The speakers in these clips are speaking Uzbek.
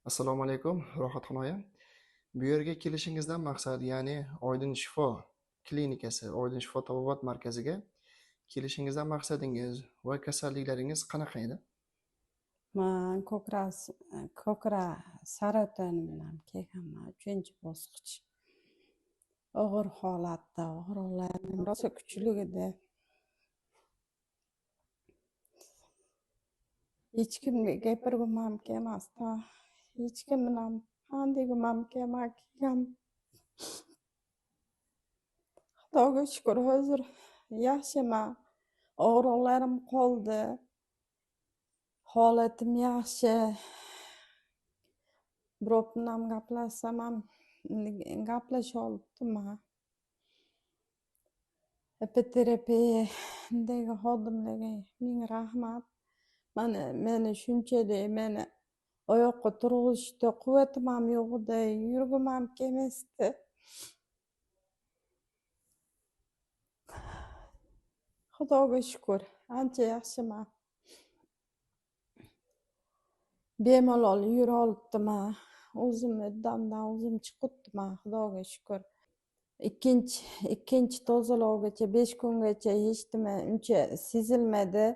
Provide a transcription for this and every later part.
Assalomu alaykum, Rohatxon aya. Bu yerga kelishingizdan maqsad, ya'ni Oydin shifo klinikasi, Oydin shifo tabobat markaziga kelishingizdan maqsadingiz va kasalliklaringiz qanaqa edi? Man ko'kra saratoni bilan kelganman. 3-bosqich. Og'ir holatda, og'riqlarim rosa kuchli edi. Hech kimga gapirgim ham kelmasdi. Hech kim bilan handegim ham kelgan. Xudoga shukur, hozir yaxshiman. Og'riqlarim qoldi. Holatim yaxshi. Birov bilan gaplashsam ham gaplasha olibman. Epiterapiya xodimlarga ming rahmat. Meni shunchalik oyoqqa turg'izishda quvvatim ham yo'q edi, yurgim ham kelmasdi. Xudoga shukur, ancha yaxshiman. Bemalol yura olibman. O'zim iddamdan o'zim chiqibman, Xudoga shukur. Ikkinchi tozalovgacha 5 kungacha hech nima uncha sezilmadi.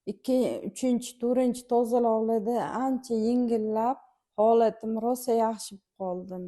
3-chi, 4-chi tozalovlarda ancha yengillab, holatim rosa yaxshi bo'lib qoldim.